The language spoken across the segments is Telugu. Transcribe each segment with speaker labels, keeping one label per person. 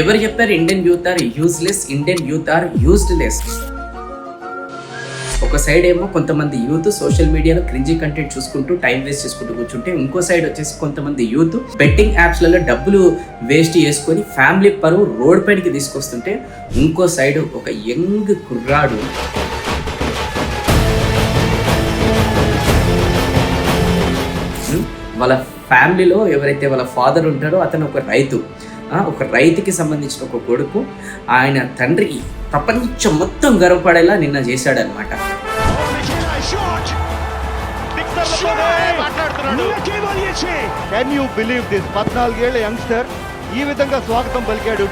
Speaker 1: ఎవరు చెప్పారు Indian youth are useless? Indian youth are useless. ఒక సైడ్ ఏమో కొంతమంది యూత్ సోషల్ మీడియాలో క్రింజీ కంటెంట్ చూసుకుంటూ టైం వేస్ట్ చేసుకుంటూ కూర్చుంటే, ఇంకో సైడ్ వచ్చేసి కొంతమంది యూత్ బెట్టింగ్ యాప్స్లలో డబ్బులు వేస్ట్ చేసుకొని ఫ్యామిలీ పరువు రోడ్ పైకి తీసుకొస్తుంటే, ఇంకో సైడ్ ఒక యంగ్ కుర్రాడు వాళ్ళ ఫ్యామిలీలో ఎవరైతే వాళ్ళ ఫాదర్ ఉంటాడో అతను ఒక రైతుకి సంబంధించిన ఒక కొడుకు, ఆయన తండ్రి ప్రపంచం మొత్తం గర్వపడేలా నిన్న చేశాడనమాట.
Speaker 2: Can you believe this? 14 ఏళ్ల యంగ్స్టర్ ఈ విధంగా స్వాగతం పలికాడు.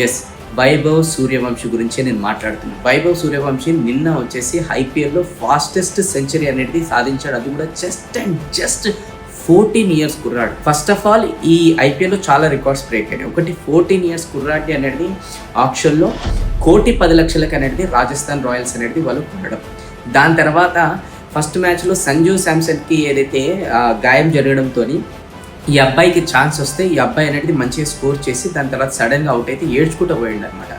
Speaker 1: ఎస్, వైభవ్ సూర్యవంశీ గురించి నేను మాట్లాడుతున్నాను. వైభవ్ సూర్యవంశీ నిన్న వచ్చేసి ఐపీఎల్లో ఫాస్టెస్ట్ సెంచరీ అనేది సాధించాడు. అది కూడా జస్ట్ 14 ఇయర్స్ కుర్రాడు. ఫస్ట్ ఆఫ్ ఆల్ ఈ ఐపీఎల్లో చాలా రికార్డ్స్ బ్రేక్ అయినాయి. ఒకటి 14 ఇయర్స్ కుర్రాడి అనేది ఆప్షన్లో 1,10,00,000 అనేది రాజస్థాన్ రాయల్స్ అనేది వాళ్ళు కొనడం. దాని తర్వాత ఫస్ట్ మ్యాచ్లో సంజు శాంసన్కి ఏదైతే గాయం జరగడంతో ఈ అబ్బాయికి ఛాన్స్ వస్తే ఈ అబ్బాయి అనేది మంచిగా స్కోర్ చేసి దాని తర్వాత సడన్గా అవుట్ అయితే ఏడ్చుకుంటూ పోయిండు అనమాట.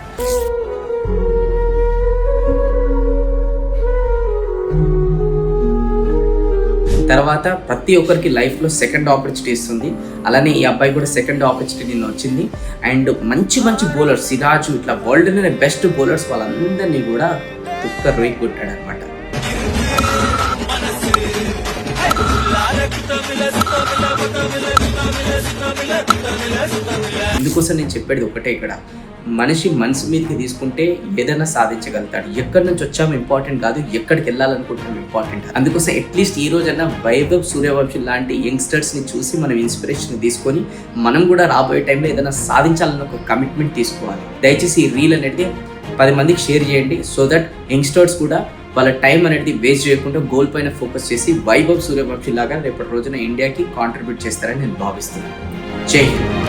Speaker 1: తర్వాత ప్రతి ఒక్కరికి లైఫ్లో సెకండ్ ఆపర్చునిటీ ఇస్తుంది. అలానే ఈ అబ్బాయి కూడా సెకండ్ ఆపర్చునిటీ నిన్న వచ్చింది. అండ్ మంచి బౌలర్స్, సిరాజు, ఇట్లా వరల్డ్లోనే బెస్ట్ బౌలర్స్ వాళ్ళందరినీ కూడా రోయి కొట్టాడు అనమాట. ఇందుకోసం నేను చెప్పేది ఒకటే, ఇక్కడ మనిషి మనసు మీదకి తీసుకుంటే ఏదైనా సాధించగలుగుతాడు. ఎక్కడి నుంచి వచ్చాము ఇంపార్టెంట్ కాదు, ఎక్కడికి వెళ్ళాలనుకుంటున్నాం ఇంపార్టెంట్. అందుకోసం అట్లీస్ట్ ఈ రోజన్నా వైభవ్ సూర్యవంశీ లాంటి యంగ్స్టర్స్ని చూసి మనం ఇన్స్పిరేషన్ తీసుకొని మనం కూడా రాబోయే టైంలో ఏదైనా సాధించాలన్న ఒక కమిట్మెంట్ తీసుకోవాలి. దయచేసి ఈ రీల్ అనేది 10 మందికి షేర్ చేయండి. సో దట్ యంగ్స్టర్స్ కూడా వాళ్ళ టైం అనేది వేస్ట్ చేయకుండా గోల్ పైన ఫోకస్ చేసి వైభవ్ సూర్యవంశీ లాగా రేపటి రోజున ఇండియాకి కాంట్రిబ్యూట్ చేస్తారని నేను భావిస్తున్నాను. జై హింద్.